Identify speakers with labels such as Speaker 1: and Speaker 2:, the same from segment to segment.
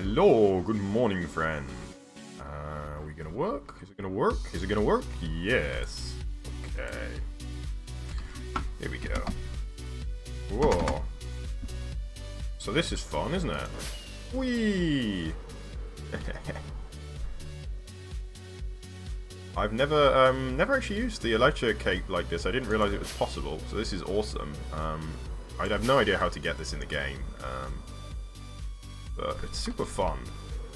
Speaker 1: Hello, good morning, friend. Are we gonna work? Is it gonna work? Is it gonna work? Yes. Okay. Here we go. Whoa. So this is fun, isn't it? Whee! I've never actually used the Elytra cape like this. I didn't realize it was possible, so this is awesome. I have no idea how to get this in the game, but it's super fun.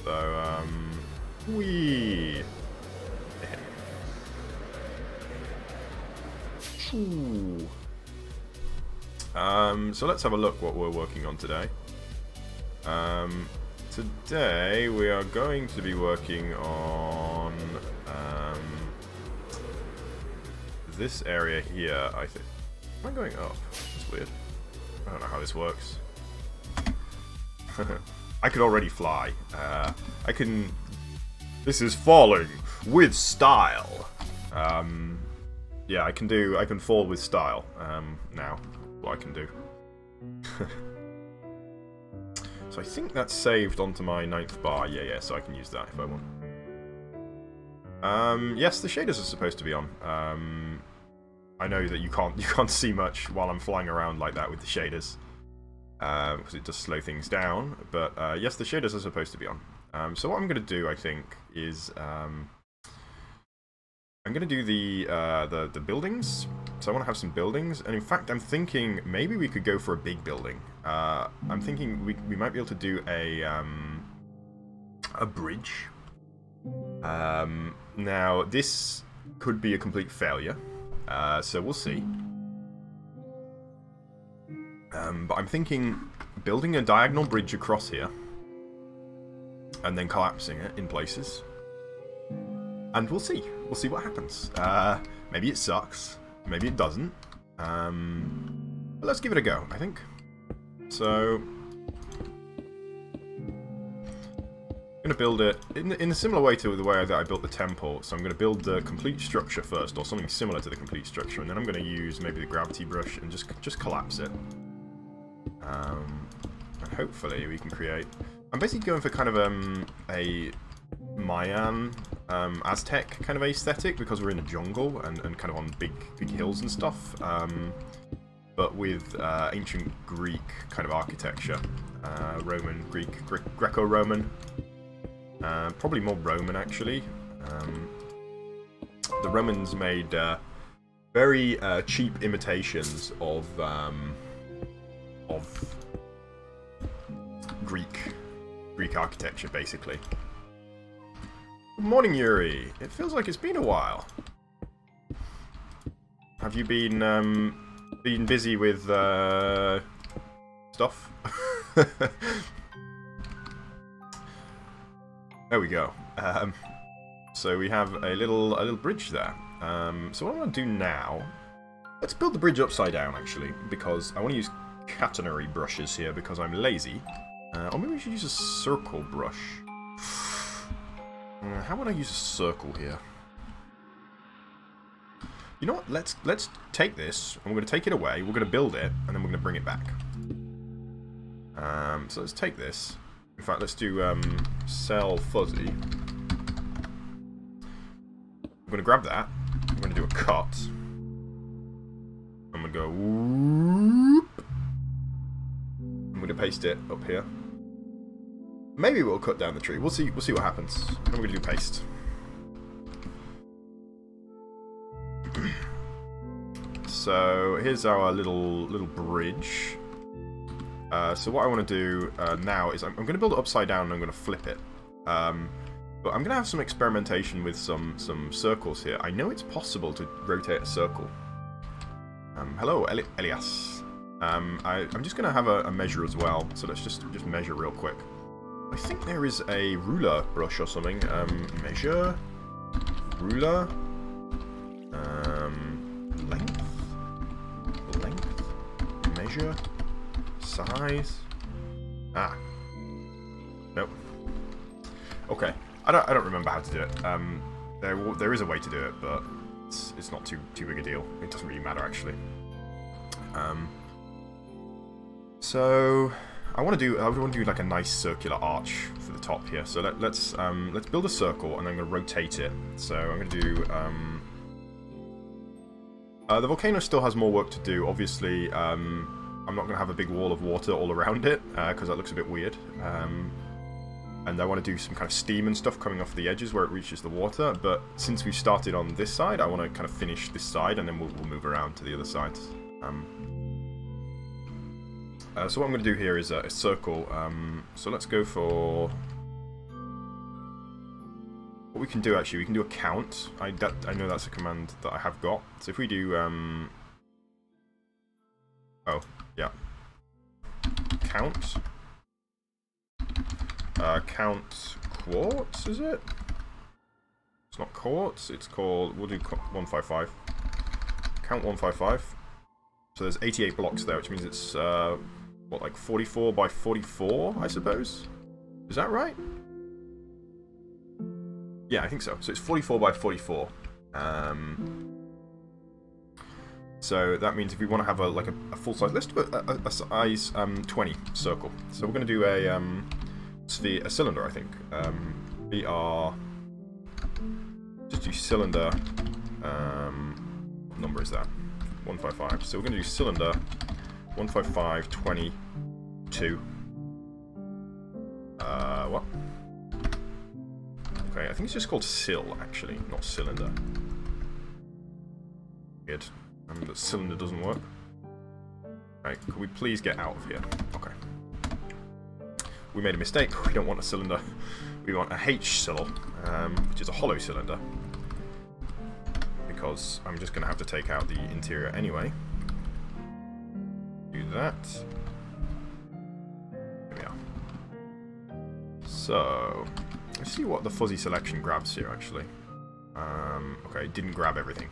Speaker 1: So, whee! So let's have a look what we're working on today. Today we are going to be working on this area here, I think. Am I going up? That's weird. I don't know how this works. I could already fly. I can... This is falling with style. Yeah, I can fall with style, now. What I can do. So I think that's saved onto my 9th bar. Yeah, so I can use that if I want. Yes, the shaders are supposed to be on. I know that you can't see much while I'm flying around like that with the shaders, because it does slow things down. But yes, the shaders are supposed to be on. So what I'm going to do, I think, is I'm going to do the buildings. So I want to have some buildings, and in fact, I'm thinking maybe we could go for a big building. I'm thinking we might be able to do a bridge. Now this could be a complete failure, so we'll see. But I'm thinking building a diagonal bridge across here, and then collapsing it in places. And we'll see. We'll see what happens. Maybe it sucks. Maybe it doesn't. But let's give it a go, I think. So... I'm going to build it in a similar way to the way that I built the temple. So I'm going to build the complete structure first, or something similar to the complete structure. And then I'm going to use maybe the gravity brush and just collapse it. And hopefully we can create... I'm basically going for kind of a Mayan, Aztec kind of aesthetic, because we're in a jungle and kind of on big hills and stuff, but with ancient Greek kind of architecture, Roman, Greek, Greco-Roman, probably more Roman actually. The Romans made very cheap imitations of Greek architecture, basically. Good morning, Yuri. It feels like it's been a while. Have you been busy with stuff? There we go. So we have a little bridge there. So what I want to do now, let's build the bridge upside down actually, because I want to use catenary brushes here because I'm lazy. Or maybe we should use a circle brush. How would I use a circle here? You know what? Let's take this, and we're going to take it away. We're going to build it, and then we're going to bring it back. So let's take this. In fact, let's do sell fuzzy. I'm going to grab that. I'm going to do a cut. I'm going to go whoop. I'm going to paste it up here. Maybe we'll cut down the tree. We'll see what happens. And we're gonna do paste. So here's our little bridge. So what I want to do now is I'm gonna build it upside down and I'm gonna flip it. But I'm gonna have some experimentation with some circles here. I know it's possible to rotate a circle. Hello, Elias. I'm just gonna have a measure as well. So let's just measure real quick. I think there is a ruler brush or something. Measure, ruler, length, measure, size. Ah, nope. Okay, I don't remember how to do it. There is a way to do it, but it's not too big a deal. It doesn't really matter actually. So I want to do like a nice circular arch for the top here. So let's build a circle, and I'm going to rotate it. So I'm going to do... the volcano still has more work to do. Obviously, I'm not going to have a big wall of water all around it, because that looks a bit weird. And I want to do some kind of steam and stuff coming off the edges where it reaches the water. But since we've started on this side, I want to kind of finish this side, and then we'll move around to the other sides. So what I'm going to do here is a circle. So let's go for... What we can do, actually, we can do a count. I know that's a command that I have got. So if we do... Oh, yeah. Count. Count quartz, is it? It's not quartz, it's called... We'll do 155. Count 155. So there's 88 blocks there, which means it's... what, like 44 by 44, I suppose? Is that right? Yeah, I think so. So it's 44 by 44. So that means if we want to have a full-size list, a size 20 circle. So we're going to do a cylinder, I think. We are... Just do cylinder... what number is that? 155. So we're going to do cylinder 155, 22. What? Okay, I think it's just called cyl, actually, not cylinder. Weird. But cylinder doesn't work. Right, could we please get out of here? Okay. We made a mistake. We don't want a cylinder. We want a H-cyl, which is a hollow cylinder. Because I'm just going to have to take out the interior anyway. Do that. There we are. So, let's see what the fuzzy selection grabs here, actually. Okay, it didn't grab everything,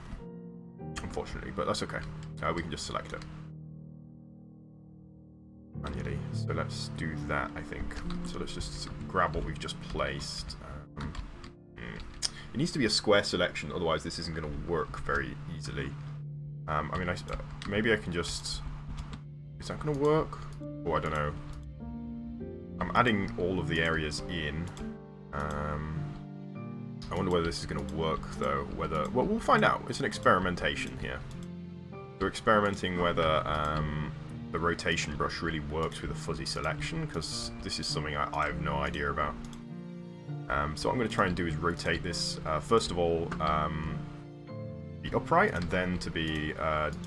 Speaker 1: unfortunately, but that's okay. We can just select it manually. So let's do that, I think. So let's just grab what we've just placed. It needs to be a square selection, otherwise this isn't going to work very easily. I mean, maybe I can just... Is that going to work? Oh, I don't know. I'm adding all of the areas in. I wonder whether this is going to work, though. Whether... Well, we'll find out. It's an experimentation here. We're experimenting whether the rotation brush really works with a fuzzy selection, because this is something I have no idea about. So what I'm going to try and do is rotate this, first of all, be upright, and then to be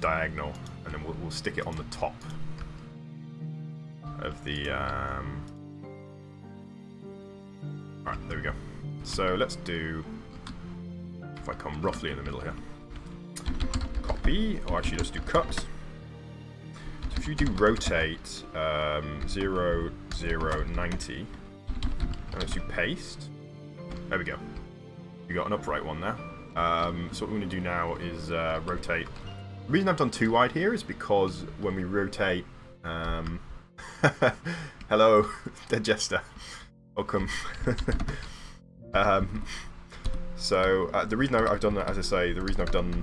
Speaker 1: diagonal, and then we'll stick it on the top of the... Alright, there we go. So let's do... If I come roughly in the middle here. Copy, or actually let's do cut. So if you do rotate 0, 0, 90, and let's do paste. There we go. We got an upright one now. So what we're going to do now is rotate. The reason I've done too wide here is because when we rotate... Hello, Dead Jester. Welcome. So the reason I've done that, as I say, the reason I've done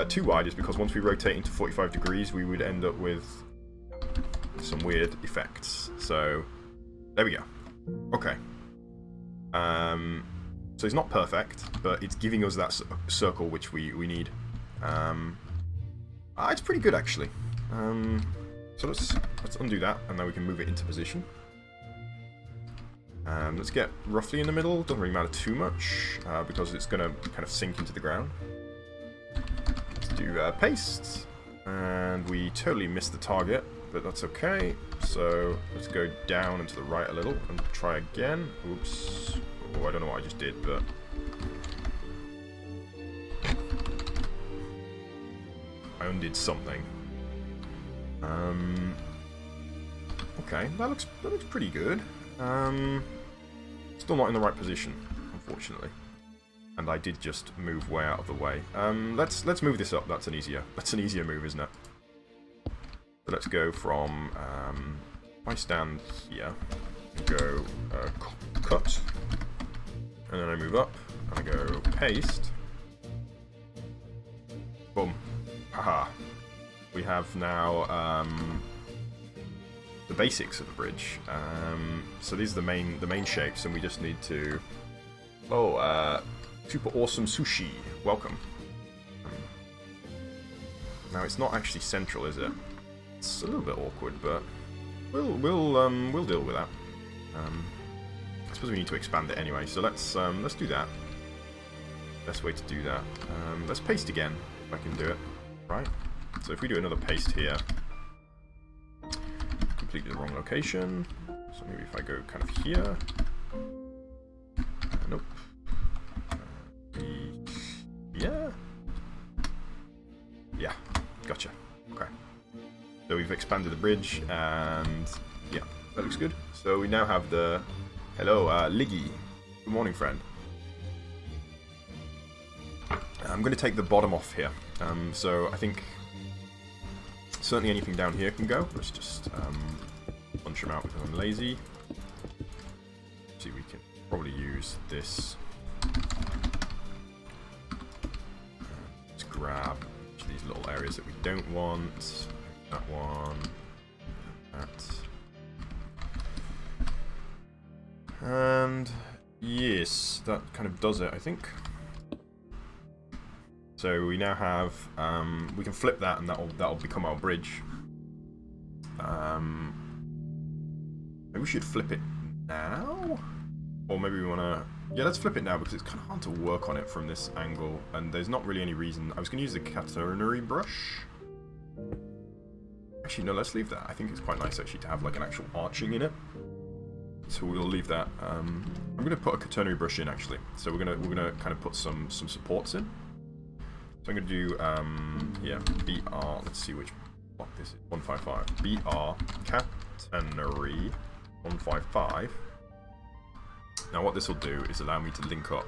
Speaker 1: too wide is because once we rotate into 45 degrees, we would end up with some weird effects. So there we go. Okay. So it's not perfect, but it's giving us that circle which we need. It's pretty good, actually. So let's undo that, and then we can move it into position. Let's get roughly in the middle. Doesn't really matter too much, because it's going to kind of sink into the ground. Let's do paste, and we totally missed the target, but that's okay. So let's go down and to the right a little, and try again. Oops. Oh, I don't know what I just did, but... I undid something. Okay, that looks pretty good. Still not in the right position, unfortunately. And I did just move way out of the way. Let's move this up. That's an easier move, isn't it? So let's go from I stand here, go cut, and then I move up, and I go paste. Boom. Haha. We have now the basics of the bridge. So these are the main shapes, and we just need to. Oh, super awesome sushi. Welcome. Now it's not actually central, is it? It's a little bit awkward, but we'll deal with that. I suppose we need to expand it anyway, so let's do that. Best way to do that. Let's paste again, if I can do it. Right. So if we do another paste here, completely the wrong location. So maybe if I go kind of here. Nope. Yeah. Yeah. Gotcha. Okay. So we've expanded the bridge, and yeah, that looks good. So we now have the hello, Liggy. Good morning, friend. I'm going to take the bottom off here. So I think certainly anything down here can go. Let's just punch them out because I'm lazy. See, we can probably use this. Let's grab these little areas that we don't want. That one. That. And yes, that kind of does it, I think. So we now have, we can flip that, and that'll become our bridge. Maybe we should flip it now, or maybe we want to. Yeah, let's flip it now because it's kind of hard to work on it from this angle, and there's not really any reason. I was going to use the quaternary brush. Actually, no, let's leave that. I think it's quite nice actually to have like an actual arching in it. So we'll leave that. I'm going to put a quaternary brush in actually. So we're gonna kind of put some supports in. So I'm going to do, yeah, BR, let's see which block this is, 155. BR, Catenary, 155. Now what this will do is allow me to link up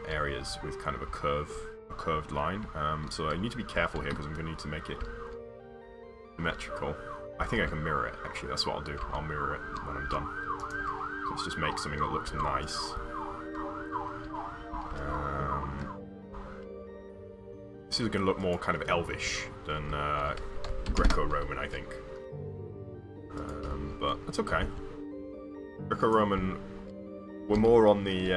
Speaker 1: areas with kind of a curved line. So I need to be careful here because I'm going to need to make it symmetrical. I think I can mirror it, actually, that's what I'll do. I'll mirror it when I'm done. So let's just make something that looks nice. This is going to look more kind of elvish than Greco-Roman, I think. But that's okay. Greco-Roman were more on the...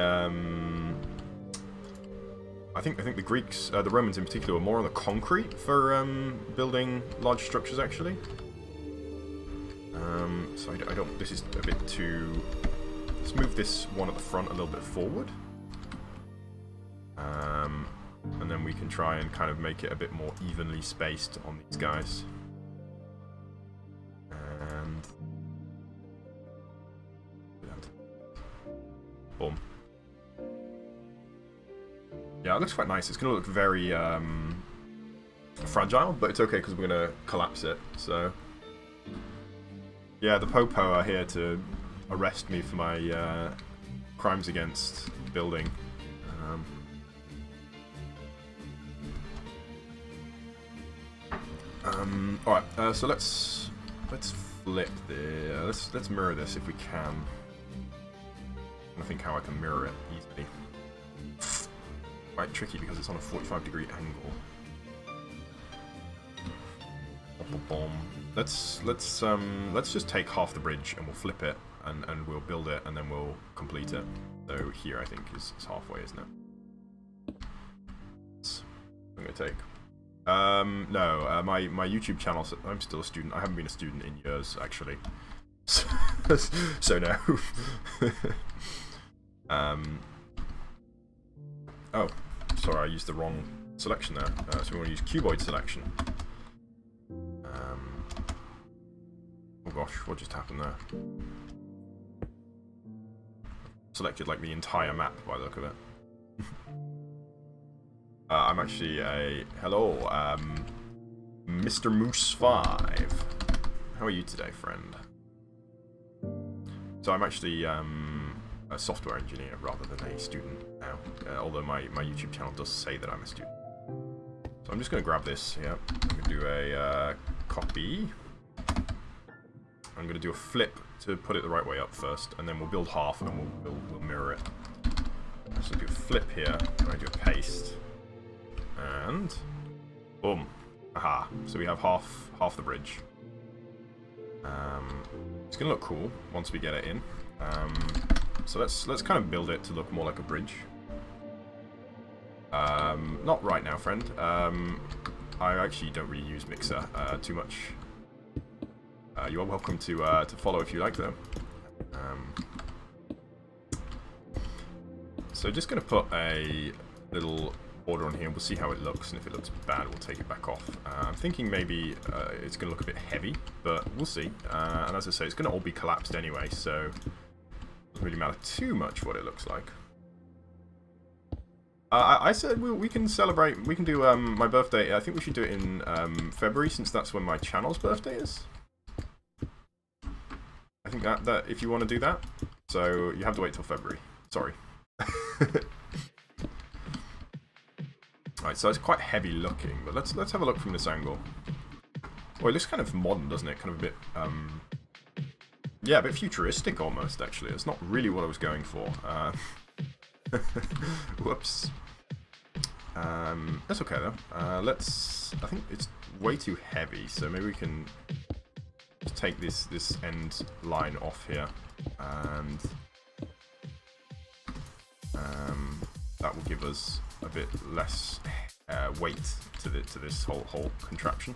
Speaker 1: I think the Greeks, the Romans in particular, were more on the concrete for building large structures, actually. So I don't... This is a bit too... Let's move this one at the front a little bit forward. And then we can try and kind of make it a bit more evenly spaced on these guys. And... boom. Yeah, it looks quite nice. It's going to look very fragile, but it's okay because we're going to collapse it. So, yeah, the Popo are here to arrest me for my crimes against building. All right. So let's flip the. Let's mirror this if we can. I think how I can mirror it easily. Quite tricky because it's on a 45-degree angle. Let's just take half the bridge and we'll flip it and we'll build it and then we'll complete it. So here I think is halfway, isn't it? I'm gonna take. No, my YouTube channel. I'm still a student. I haven't been a student in years actually. So no. Oh, sorry, I used the wrong selection there. So we want to use cuboid selection. Oh gosh, what just happened there? Selected like the entire map by the look of it. I'm actually a hello, Mr. Moose 5. How are you today, friend? So I'm actually a software engineer rather than a student now, although my YouTube channel does say that I'm a student. So I'm just going to grab this, yeah, I'm going to do a copy. I'm going to do a flip to put it the right way up first, and then we'll build half and we'll mirror it. So do a flip here, and I do a paste, and boom, aha, so we have half the bridge. It's gonna look cool once we get it in. So let's kind of build it to look more like a bridge. Not right now, friend. I actually don't really use Mixer too much. You are welcome to follow if you like, though. So just going to put a little border on here, and we'll see how it looks, and if it looks bad, we'll take it back off. I'm thinking maybe it's going to look a bit heavy, but we'll see. And as I say, it's going to all be collapsed anyway, so it doesn't really matter too much what it looks like. I said we can celebrate, we can do my birthday. I think we should do it in February, since that's when my channel's birthday is. I think that if you want to do that, so you have to wait till February. Sorry. Right, so it's quite heavy looking, but let's have a look from this angle. Well, it looks kind of modern, doesn't it? Kind of a bit, yeah, a bit futuristic almost. Actually, it's not really what I was going for. Whoops. That's okay though. I think it's way too heavy, so maybe we can just take this end line off here, and that will give us a bit less weight to this whole contraption.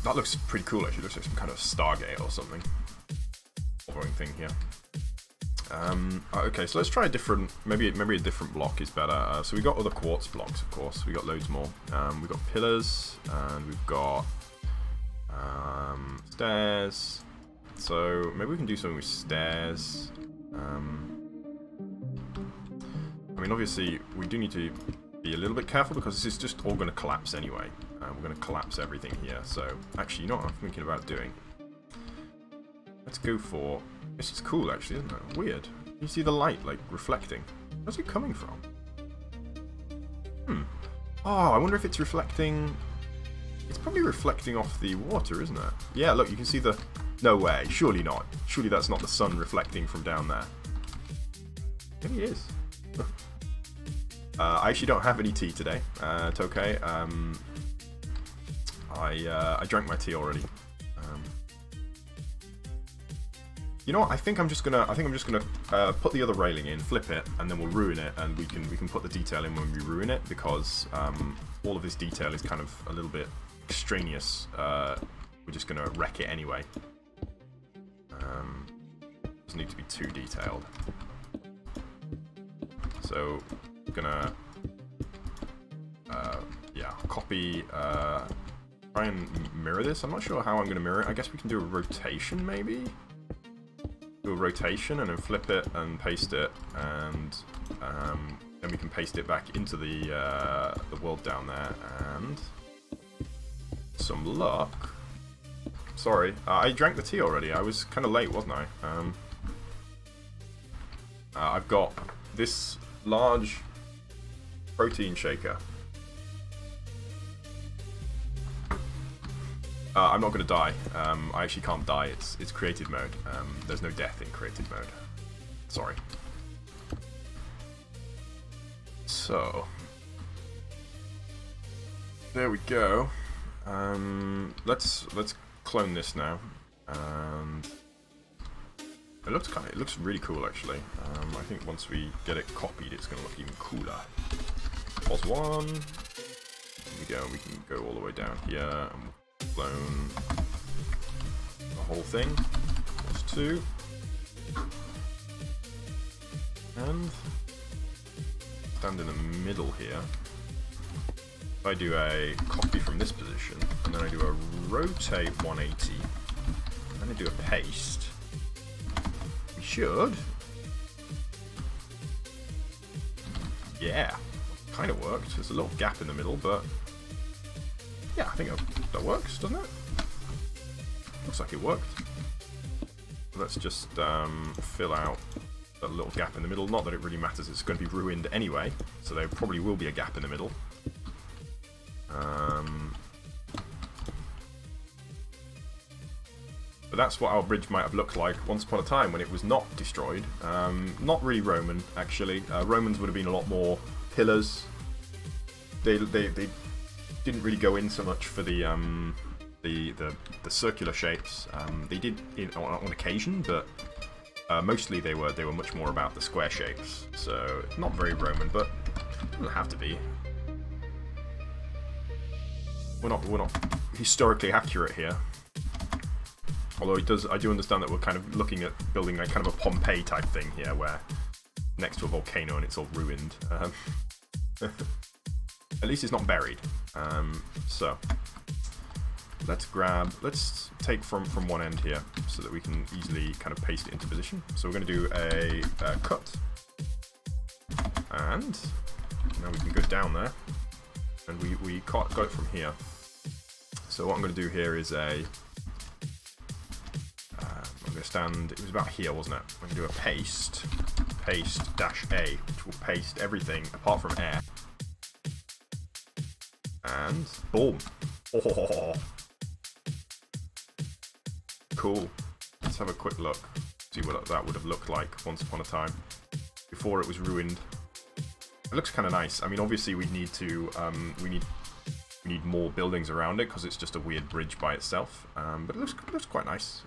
Speaker 1: That looks pretty cool actually. It looks like some kind of Stargate or something. Boring thing here. Okay, so let's try a different, maybe a different block is better. So we got other quartz blocks, of course. We got loads more. We've got pillars, and we've got stairs. So maybe we can do something with stairs. I mean, obviously, we do need to be a little bit careful because this is just all going to collapse anyway. We're going to collapse everything here. So actually, you know what I'm thinking about doing? Let's go for... This is cool, actually, isn't it? Weird. You see the light, like, reflecting. Where's it coming from? Oh, I wonder if it's reflecting... It's probably reflecting off the water, isn't it? Yeah, look, you can see the... No way. Surely not. Surely that's not the sun reflecting from down there. Maybe it is. I actually don't have any tea today. It's okay. I drank my tea already. You know what? I think I'm just gonna put the other railing in, flip it, and then we'll ruin it, and we can put the detail in when we ruin it, because all of this detail is kind of a little bit extraneous. We're just gonna wreck it anyway. Doesn't need to be too detailed. So I'm gonna yeah, copy. Try and mirror this. I'm not sure how I'm gonna mirror it. I guess we can do a rotation maybe. Do a rotation and then flip it and paste it, and then we can paste it back into the world down there, and some luck. Sorry, I drank the tea already. I was kind of late, wasn't I? I've got this large protein shaker. I'm not going to die. I actually can't die. It's creative mode. There's no death in creative mode. Sorry. So there we go. Let's clone this now, and it looks really cool actually. I think once we get it copied, it's going to look even cooler. Pause one. Here we go. We can go all the way down here and clone the whole thing. Pause two. And stand in the middle here. If I do a copy from this position, and then I do a rotate 180, and then I do a paste, we should... Yeah, kind of worked. There's a little gap in the middle, but... Yeah, I think that works, doesn't it? Looks like it worked. Let's just fill out that little gap in the middle. Not that it really matters, it's going to be ruined anyway, so there probably will be a gap in the middle. But that's what our bridge might have looked like once upon a time when it was not destroyed. Not really Roman, actually. Romans would have been a lot more pillars. They didn't really go in so much for the circular shapes. They did on occasion, but mostly they were much more about the square shapes. So not very Roman, but it doesn't have to be. We're not historically accurate here. Although I do understand that we're kind of looking at building like kind of a Pompeii type thing here, where next to a volcano and it's all ruined. At least it's not buried. So let's take from one end here so that we can easily kind of paste it into position. So we're going to do a cut, and now we can go down there, and we got it from here. So what I'm going to do here is I'm going to stand. It was about here, wasn't it? I'm going to do a paste dash A, which will paste everything apart from air. And boom. Oh. Cool. Let's have a quick look. See what that would have looked like once upon a time, before it was ruined. It looks kind of nice. I mean, obviously we need to we need more buildings around it because it's just a weird bridge by itself. But it looks quite nice.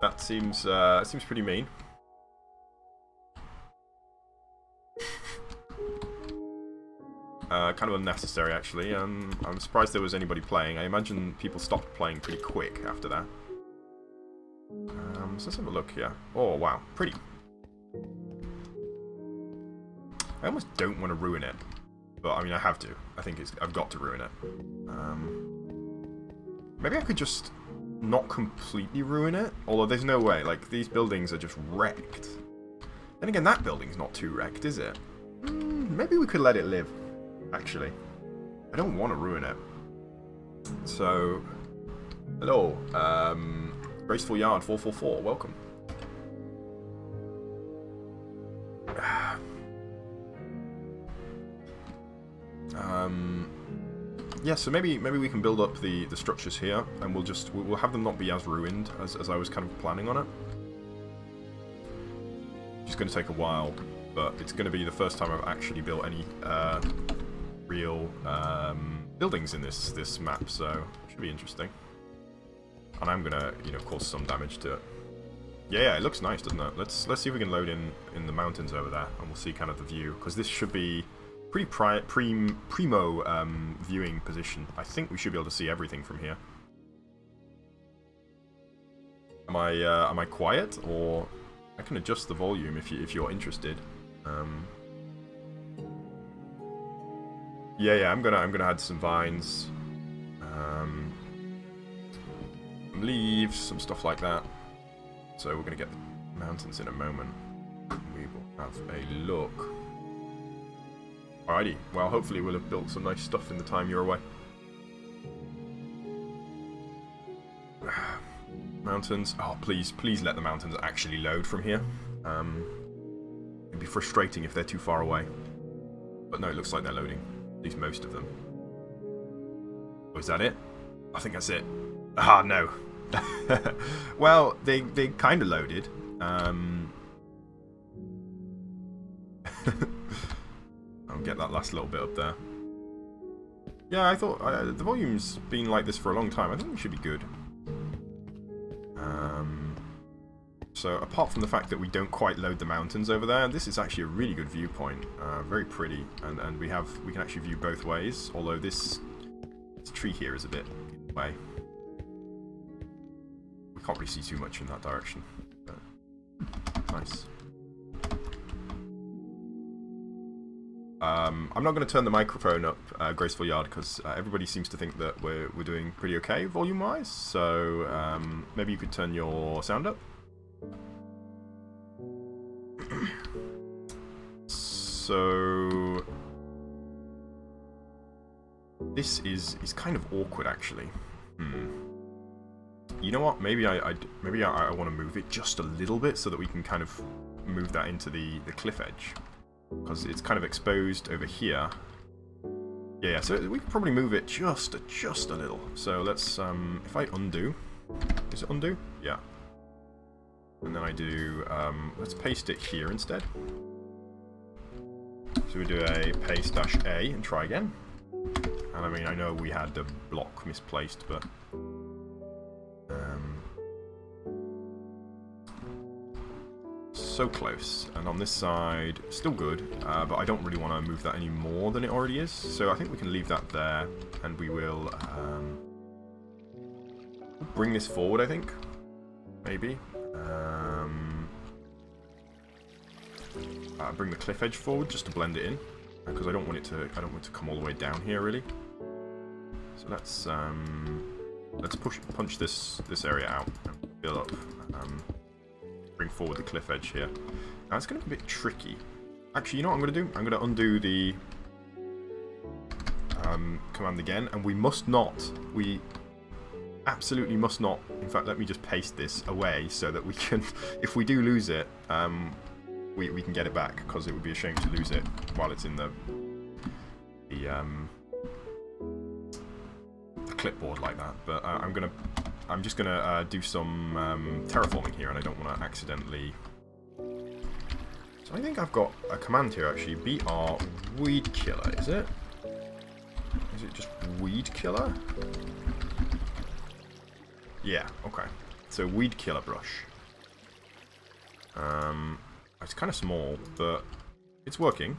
Speaker 1: That seems pretty mean. Kind of unnecessary, actually. I'm surprised there was anybody playing. I imagine people stopped playing pretty quick after that. So let's have a look here. Oh, wow. Pretty. I almost don't want to ruin it. But, I mean, I have to. I think I've got to ruin it. Maybe I could just not completely ruin it. Although there's no way. Like, these buildings are just wrecked. Then again, that building's not too wrecked, is it? Maybe we could let it live. Actually, I don't want to ruin it. So, hello, Graceful Yard 444, welcome. Yeah, so maybe we can build up the structures here, and we'll have them not be as ruined as I was kind of planning on it. It's going to take a while, but it's going to be the first time I've actually built any real buildings in this map, so it should be interesting. And I'm gonna, cause some damage to it. Yeah, it looks nice, doesn't it? Let's see if we can load in the mountains over there, and we'll see kind of the view, because this should be pretty primo viewing position. I think we should be able to see everything from here. Am I quiet, or I can adjust the volume if you're interested. Yeah, I'm gonna add some vines, leaves, some stuff like that. So we're gonna get the mountains in a moment. We will have a look. Alrighty, well hopefully we'll have built some nice stuff in the time you're away. Mountains. Oh, please let the mountains actually load from here. It'd be frustrating if they're too far away. But no, it looks like they're loading. At least most of them. Oh, is that it? I think that's it. Ah, no. Well, they kind of loaded. I'll get that last little bit up there. Yeah, I thought the volume's been like this for a long time. I think we should be good. So apart from the fact that we don't quite load the mountains over there, this is actually a really good viewpoint. Very pretty, and we can actually view both ways. Although this tree here is a bit in the way. We can't really see too much in that direction. But nice. I'm not going to turn the microphone up, Graceful Yard, because everybody seems to think that we're doing pretty okay volume-wise. So maybe you could turn your sound up. So this is kind of awkward, actually. You know what? Maybe I want to move it just a little bit so that we can kind of move that into the cliff edge, because it's kind of exposed over here. Yeah, so we can probably move it just a little. So let's, if I undo, is it undo? Yeah. And then I do, let's paste it here instead. So we do a paste-A and try again. And I mean, I know we had the block misplaced, but so close. And on this side, still good, but I don't really want to move that any more than it already is. So I think we can leave that there, and we will bring this forward, I think. Maybe. Bring the cliff edge forward just to blend it in, because I don't want it to come all the way down here really. So let's punch this area out and fill up. Bring forward the cliff edge here. Now it's going to be a bit tricky. Actually, you know what I'm going to do? I'm going to undo the command again, and we absolutely must not. In fact, let me just paste this away so that we can, if we do lose it, we can get it back, because it would be a shame to lose it while it's in the clipboard like that. But I'm just gonna do some terraforming here, and I don't want to accidentally. So I think I've got a command here actually. BR weed killer, is it? Is it just weed killer? Yeah. Okay. So weed killer brush. It's kind of small, but it's working.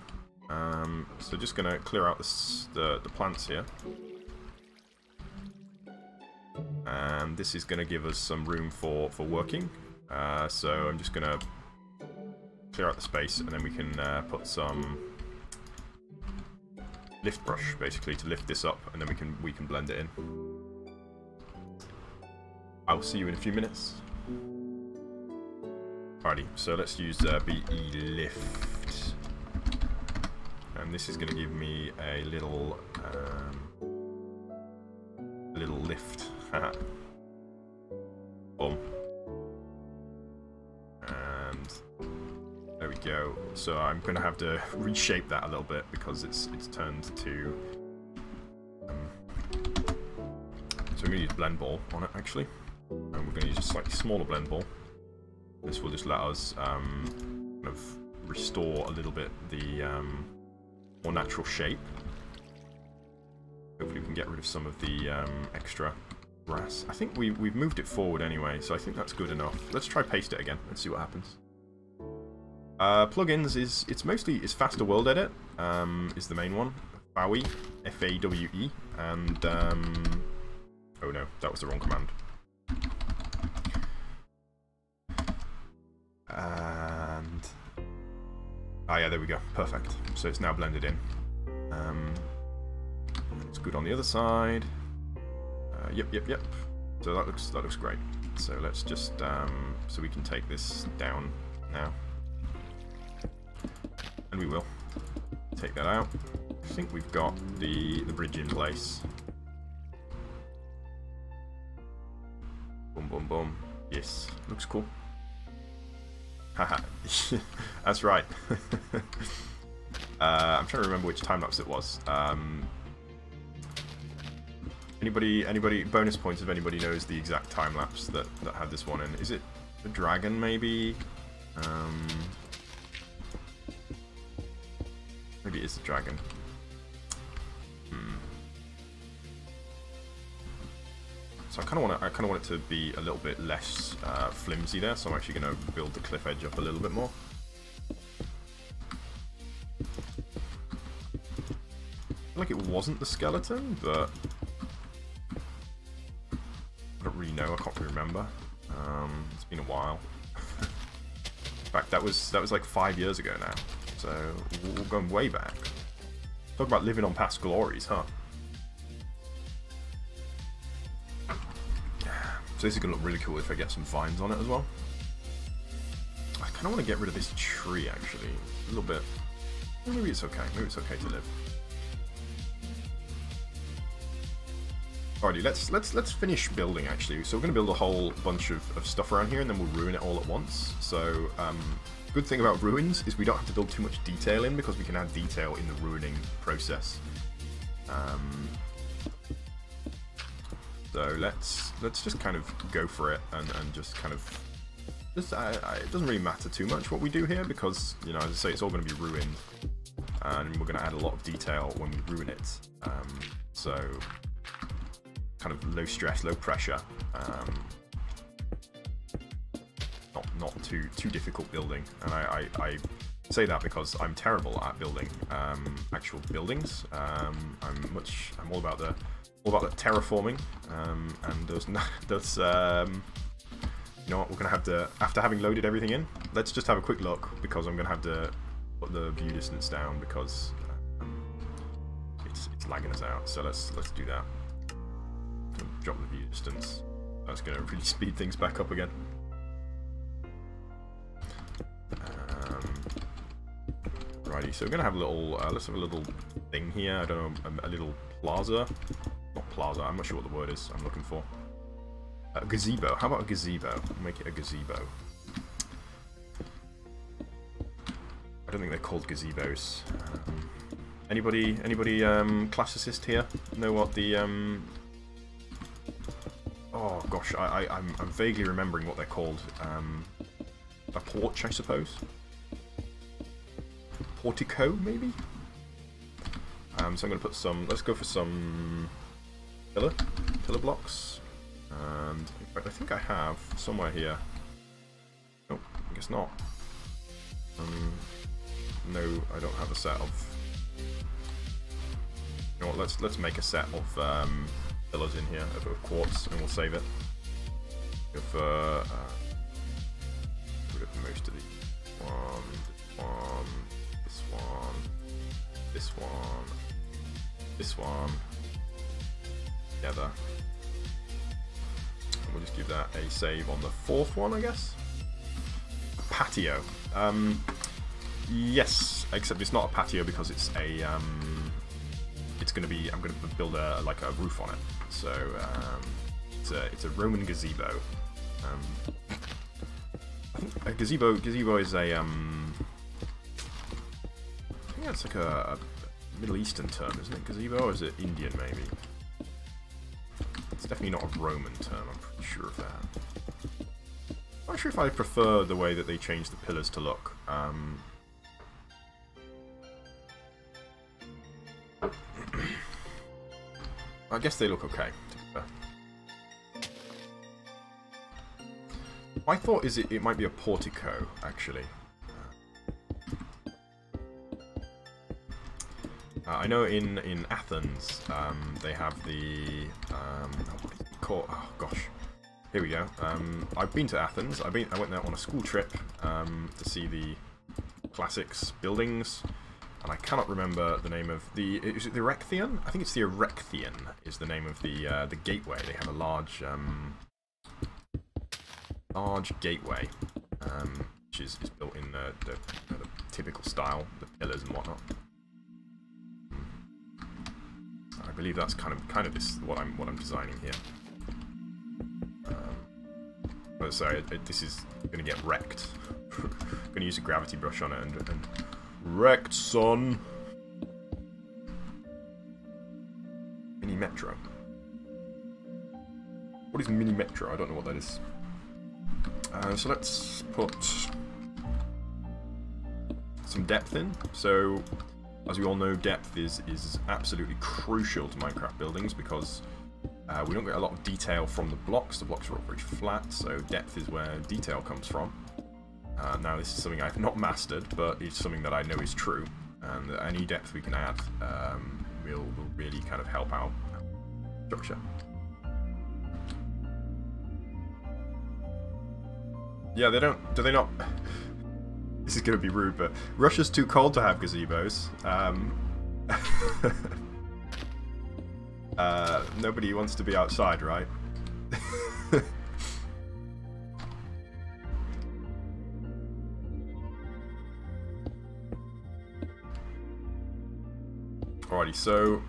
Speaker 1: So just gonna clear out the plants here. And this is going to give us some room for working. So I'm just going to clear out the space, and then we can put some lift brush basically to lift this up, and then we can blend it in. I'll see you in a few minutes. Alrighty, so let's use BE lift, and this is going to give me a little lift. Boom. And there we go. So I'm going to have to reshape that a little bit because it's turned to. So we're going to use blend ball on it actually, and we're going to use a slightly smaller blend ball. This will just let us kind of restore a little bit the more natural shape. Hopefully we can get rid of some of the extra grass. I think we've moved it forward anyway, so I think that's good enough. Let's try paste it again. Let's see what happens. Plugins it's faster world edit is the main one. Fawe, F-A-W-E, and oh no, that was the wrong command. And yeah, there we go. Perfect. So it's now blended in. It's good on the other side. Yep. So that looks great. So let's just so we can take this down now, and we will take that out. I think we've got the bridge in place. Boom, boom, boom. Yes, looks cool. Haha, that's right. I'm trying to remember which time lapse it was. Anybody bonus points if anybody knows the exact time lapse that had this one in? Is it the dragon maybe? Maybe it is the dragon. So I kind of want it to be a little bit less flimsy there. So I'm actually going to build the cliff edge up a little bit more. I feel like it wasn't the skeleton, but I don't really know. I can't really remember. It's been a while. In fact, that was like 5 years ago now. So we're going way back. Talk about living on past glories, huh? So this is going to look really cool if I get some vines on it as well. I kind of want to get rid of this tree, actually. A little bit. Maybe it's okay. Maybe it's okay to live. Alrighty, let's finish building, actually. So we're going to build a whole bunch of stuff around here, and then we'll ruin it all at once. So, good thing about ruins is we don't have to build too much detail in, because we can add detail in the ruining process. So let's just kind of go for it and just kind of it doesn't really matter too much what we do here because, you know, as I say, it's all going to be ruined, and we're going to add a lot of detail when we ruin it. So kind of low stress, low pressure, not too difficult building. And I say that because I'm terrible at building actual buildings. I'm all about the terraforming, and there's you know what, we're gonna have to, after having loaded everything in, let's just have a quick look, because I'm gonna have to put the view distance down because it's lagging us out. So let's do that. Drop the view distance. That's gonna really speed things back up again. Righty, so we're gonna have a little let's have a little thing here. I don't know, a little plaza. Not plaza, I'm not sure what the word is I'm looking for. A gazebo. How about a gazebo? Make it a gazebo. I don't think they're called gazebos. Anybody classicist here? Know what the oh gosh, I'm vaguely remembering what they're called. A porch, I suppose. Portico, maybe. So I'm going to put some. Let's go for some pillar blocks. And in fact, I think I have somewhere here. Nope, I guess not. No, I don't have a set of. You know what? Let's make a set of pillars in here of quartz, and we'll save it. If rid of most of these. This one. Together. We'll just give that a save on the fourth one, I guess. Patio. Yes, except it's not a patio because it's a. It's going to be. I'm going to build a roof on it. So it's a Roman gazebo. I think a gazebo is a. I think that's like a Middle Eastern term, isn't it? Gazebo, or is it Indian maybe? It's definitely not a Roman term, I'm pretty sure of that. I'm not sure if I prefer the way that they change the pillars to look. I guess they look okay, to be fair. My thought is it might be a portico, actually. I know in Athens they have the what is it called? Oh gosh, here we go. I've been to Athens. I went there on a school trip to see the classics buildings, and I cannot remember the name of the. Is it the Erechtheion? I think it's the Erechtheion is the name of the gateway. They have a large gateway, which is built in the typical style, the pillars and whatnot. I believe that's kind of this what I'm designing here. But sorry, this is going to get wrecked. I'm going to use a gravity brush on it and wrecked, son. Mini Metro. What is Mini Metro? I don't know what that is. So let's put some depth in. So, as we all know, depth is absolutely crucial to Minecraft buildings because we don't get a lot of detail from the blocks. The blocks are all very flat, so depth is where detail comes from. Now, this is something I've not mastered, but it's something that I know is true. And any depth we can add will really kind of help out structure. Yeah, they don't. Do they not? This is going to be rude, but Russia's too cold to have gazebos. Nobody wants to be outside, right? Alrighty, so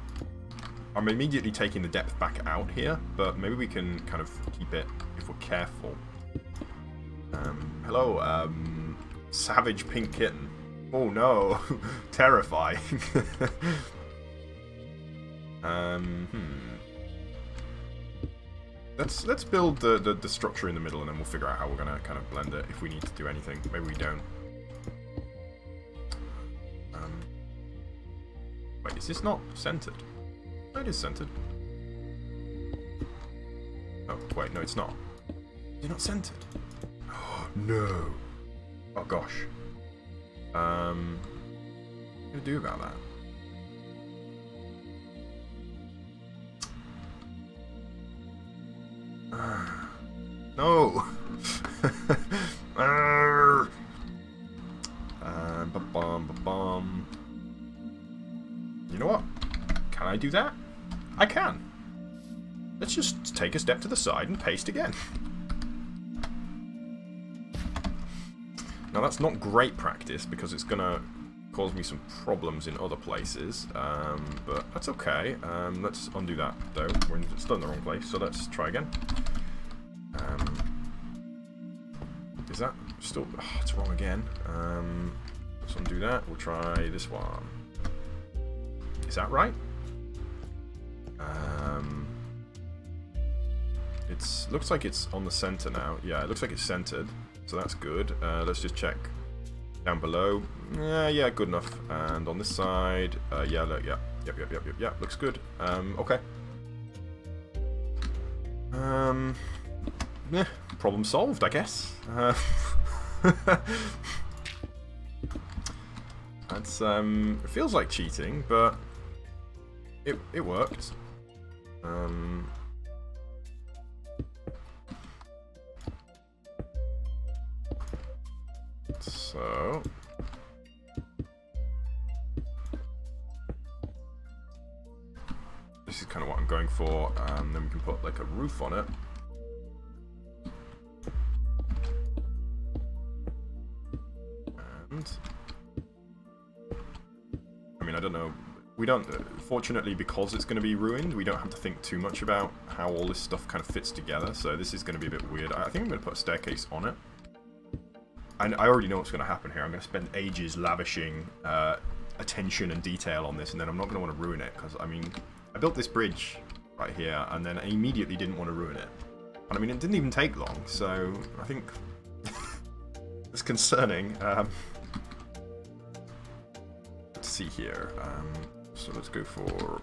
Speaker 1: I'm immediately taking the depth back out here, but maybe we can kind of keep it if we're careful. Hello, Savage Pink Kitten. Oh no, terrifying. Let's build the structure in the middle, and then we'll figure out how we're gonna kind of blend it if we need to do anything. Maybe we don't. Wait, is this not centered? No, it is centered. Oh, wait, no, it's not. You're not centered. Oh, no. Oh gosh. What am I gonna do about that? No. You know what? Can I do that? I can. Let's just take a step to the side and paste again. Now that's not great practice because it's gonna cause me some problems in other places, but that's okay. Let's undo that though. We're still in the wrong place, so let's try again. Is that still? Oh, it's wrong again. Let's undo that. We'll try this one. Is that right? It looks like it's on the center now. Yeah, it looks like it's centered, so that's good. Let's just check down below. Yeah, good enough. And on this side, yeah, look, yeah, yep, looks good. Okay. Problem solved, I guess. That's it feels like cheating, but it worked. So this is kind of what I'm going for. Then we can put like a roof on it. And I mean, I don't know. We don't, fortunately, because it's going to be ruined, we don't have to think too much about how all this stuff kind of fits together, so this is going to be a bit weird. I think I'm going to put a staircase on it. And I already know what's going to happen here. I'm going to spend ages lavishing attention and detail on this, and then I'm not going to want to ruin it, because, I mean, I built this bridge right here, and then I immediately didn't want to ruin it. And I mean, it didn't even take long, so I think it's concerning. Let's see here. So let's go for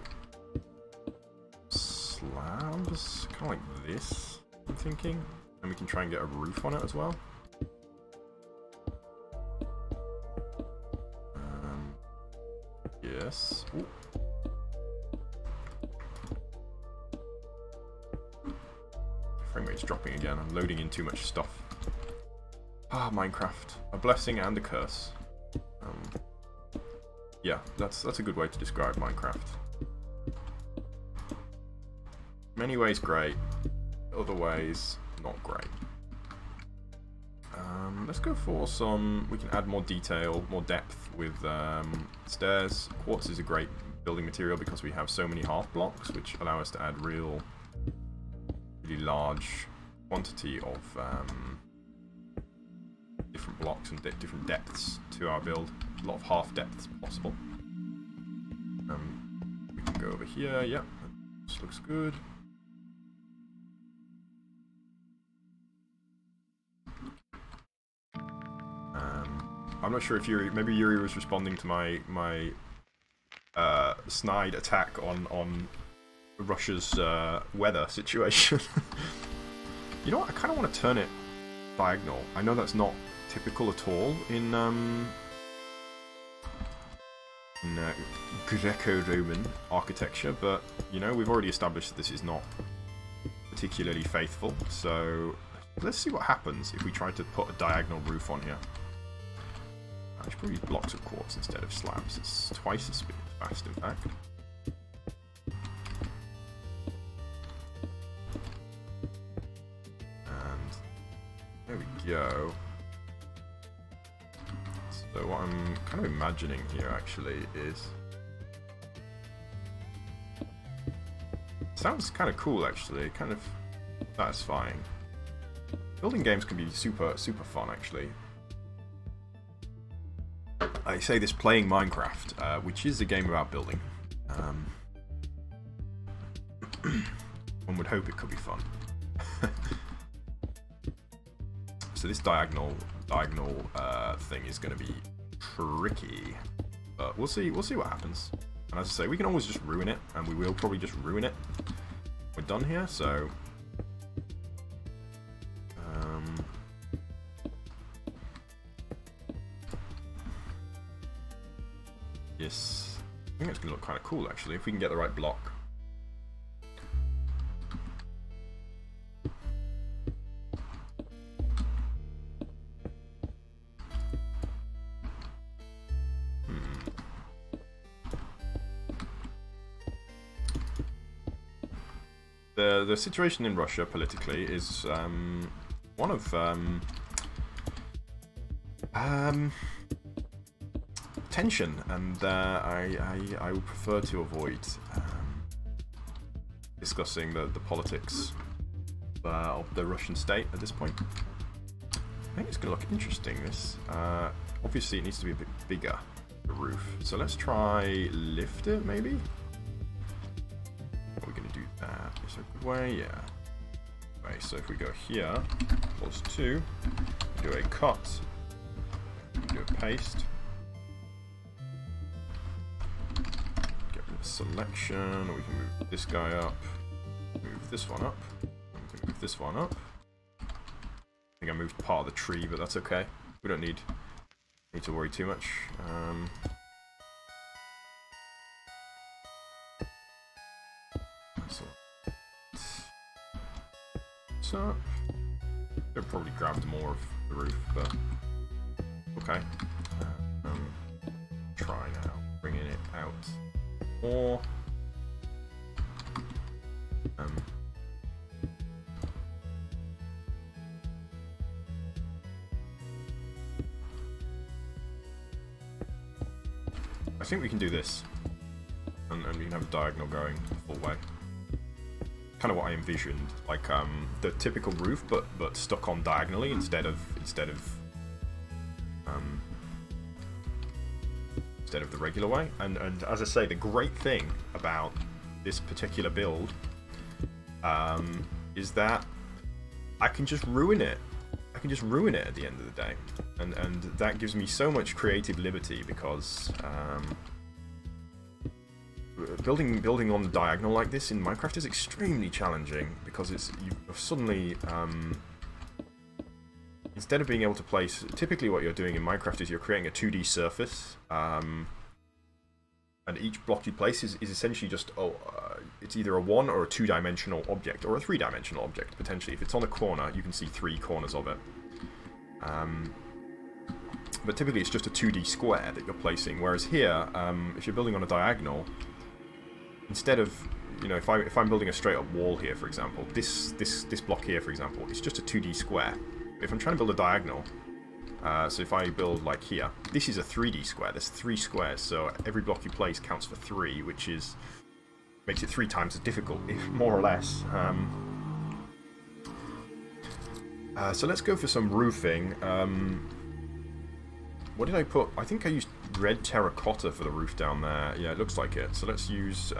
Speaker 1: slabs, kind of like this, I'm thinking. And we can try and get a roof on it as well. Yes. Ooh. Frame rate's dropping again. I'm loading in too much stuff. Ah, Minecraft. A blessing and a curse. Yeah, that's a good way to describe Minecraft. Many ways great, other ways not great. Let's go for some. We can add more detail, more depth with stairs. Quartz is a great building material because we have so many half blocks, which allow us to add really large quantity of different blocks and different depths to our build. A lot of half depths possible. We can go over here. Yep, this looks good. I'm not sure if Yuri, maybe Yuri was responding to my snide attack on Russia's weather situation. You know what? I kind of want to turn it diagonal. I know that's not typical at all in Greco-Roman architecture, but you know, we've already established that this is not particularly faithful. So let's see what happens if we try to put a diagonal roof on here. I should probably use blocks of quartz instead of slabs. It's twice as fast, in fact. And there we go. So what I'm kind of imagining here actually is... Sounds kind of cool actually, kind of satisfying. Building games can be super fun actually. I say this playing Minecraft, which is a game about building. One would hope it could be fun. So this diagonal thing is going to be tricky, but we'll see what happens. And as I say, we can always just ruin it, and we will probably just ruin it. We're done here, so yes, I think it's going to look kind of cool actually if we can get the right block. The situation in Russia politically is one of tension, and I would prefer to avoid discussing the politics of the Russian state at this point. I think it's going to look interesting. This obviously it needs to be a bit bigger, the roof. So let's try lift it maybe. Is there a good way? Yeah. Okay, so if we go here, +2, do a cut, do a paste, get rid of selection, we can move this guy up, move this one up, and we can move this one up. I think I moved part of the tree, but that's okay. We don't need to worry too much. Up. Could have probably grabbed more of the roof, but okay. Try now, bringing it out more. I think we can do this, and we can have a diagonal going the full way. Kind of what I envisioned, like the typical roof, but stuck on diagonally instead of the regular way. And as I say, the great thing about this particular build is that I can just ruin it. I can just ruin it at the end of the day, and that gives me so much creative liberty because. Building on the diagonal like this in Minecraft is extremely challenging because you've suddenly instead of being able to place, typically what you're doing in Minecraft is you're creating a 2D surface, and each block you place is essentially just it's either a 1 or a 2-dimensional object or a 3-dimensional object potentially. If it's on a corner, you can see 3 corners of it. But typically it's just a 2D square that you're placing, whereas here, if you're building on a diagonal, instead of, you know, if I'm building a straight up wall here, for example, this block here, for example, it's just a 2D square. If I'm trying to build a diagonal, so if I build like here, this is a 3D square. There's 3 squares, so every block you place counts for 3, which makes it 3 times as difficult, more or less. So let's go for some roofing. What did I put? I think I used red terracotta for the roof down there. Yeah, it looks like it. So let's use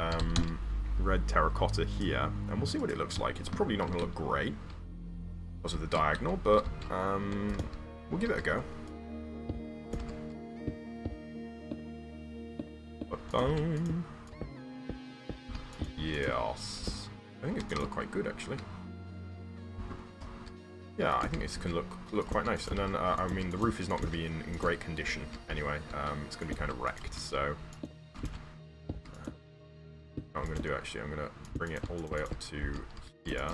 Speaker 1: red terracotta here, and we'll see what it looks like. It's probably not going to look great because of the diagonal, but we'll give it a go. Yes. I think it's going to look quite good, actually. Yeah, I think this can look quite nice. And then, I mean, the roof is not going to be in great condition anyway. It's going to be kind of wrecked, so... what I'm going to do, actually, I'm going to bring it all the way up to here.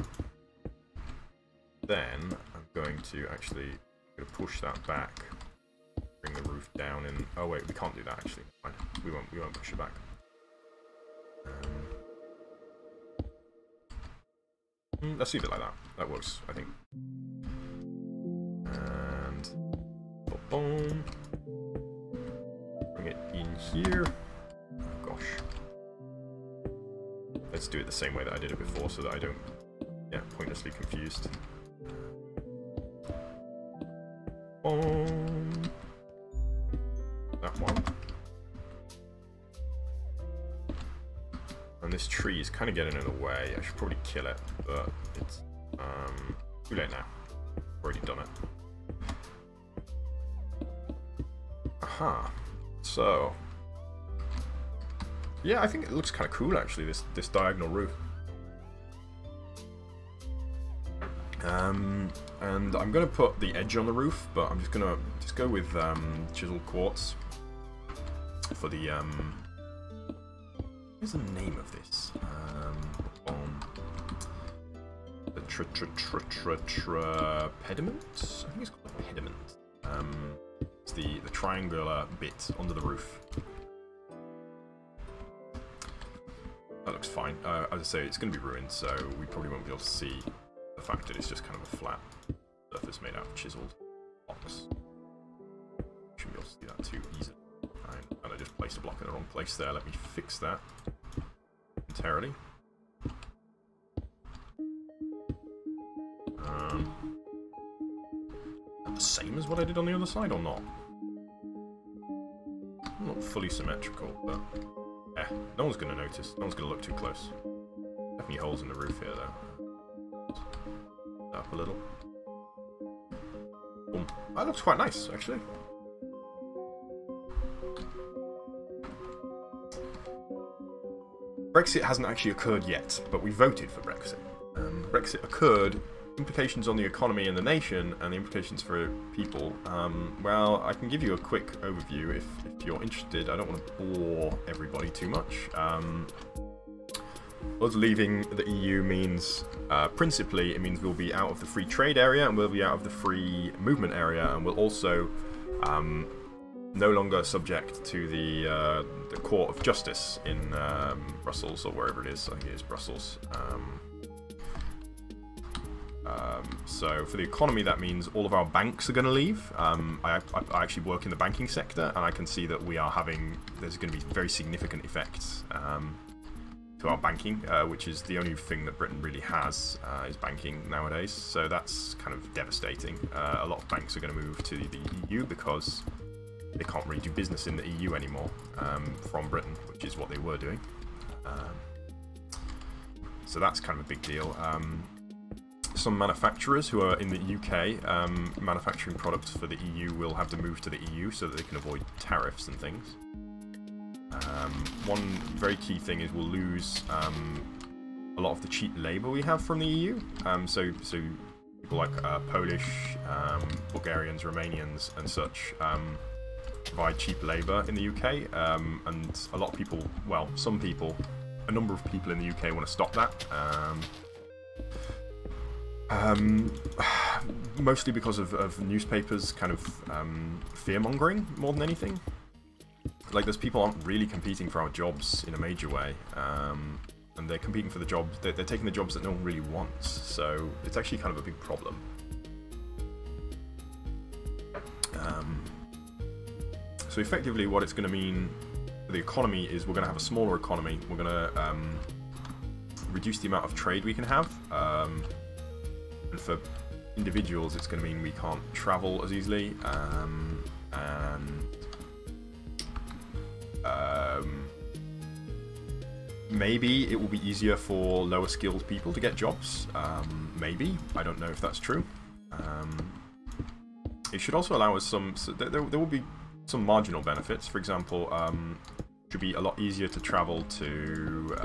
Speaker 1: Then, I'm going to actually push that back. Bring the roof down in... oh, wait, we can't do that, actually. Fine. We won't push it back. Let's leave it like that. That works, I think. And boom. Bring it in here. Oh gosh. Let's do it the same way that I did it before, so that I don't, pointlessly confused. Boom. That one. And this tree is kind of getting in the way. I should probably kill it, but it's too late now. Already done it. Aha. So, yeah, I think it looks kind of cool actually. This diagonal roof. And I'm gonna put the edge on the roof, but I'm just gonna go with chiseled quartz for the what's the name of this? The pediment? I think it's called a pediment. It's the triangular bit under the roof. That looks fine. As I say, it's going to be ruined, so we probably won't be able to see the fact that it's just kind of a flat surface made out of chiseled blocks. Shouldn't be able to see that too easily. And I just placed a block in the wrong place there. Let me fix that entirely. The same as what I did on the other side, or not? Not fully symmetrical, but no one's going to notice. No one's going to look too close. Definitely holes in the roof here, though. Up a little. Boom. That looks quite nice, actually. Brexit hasn't actually occurred yet, but we voted for Brexit. Brexit occurred. Implications on the economy and the nation, and the implications for people. Well, I can give you a quick overview if you're interested. I don't want to bore everybody too much. Us leaving the EU means, principally, it means we'll be out of the free trade area, and we'll be out of the free movement area, and we'll also no longer subject to the Court of Justice in Brussels, or wherever it is. I think it is Brussels. So for the economy, that means all of our banks are going to leave. I actually work in the banking sector, and I can see that there's going to be very significant effects to our banking, which is the only thing that Britain really has, is banking nowadays. So that's kind of devastating. A lot of banks are going to move to the EU because they can't really do business in the EU anymore from Britain, which is what they were doing. So that's kind of a big deal. Some manufacturers who are in the UK manufacturing products for the EU will have to move to the EU so that they can avoid tariffs and things. One very key thing is we'll lose a lot of the cheap labour we have from the EU. So people like Polish, Bulgarians, Romanians and such provide cheap labour in the UK, and a lot of people, well, a number of people in the UK want to stop that. Mostly because of newspapers kind of fear-mongering more than anything. Like, those people aren't really competing for our jobs in a major way, and they're competing for the jobs, they're taking the jobs that no one really wants, so it's actually kind of a big problem. So effectively what it's going to mean for the economy is we're going to have a smaller economy, we're going to reduce the amount of trade we can have, and for individuals, it's going to mean we can't travel as easily, and maybe it will be easier for lower skilled people to get jobs. Maybe. I don't know if that's true. It should also allow us some... So there will be some marginal benefits. For example, it should be a lot easier to travel to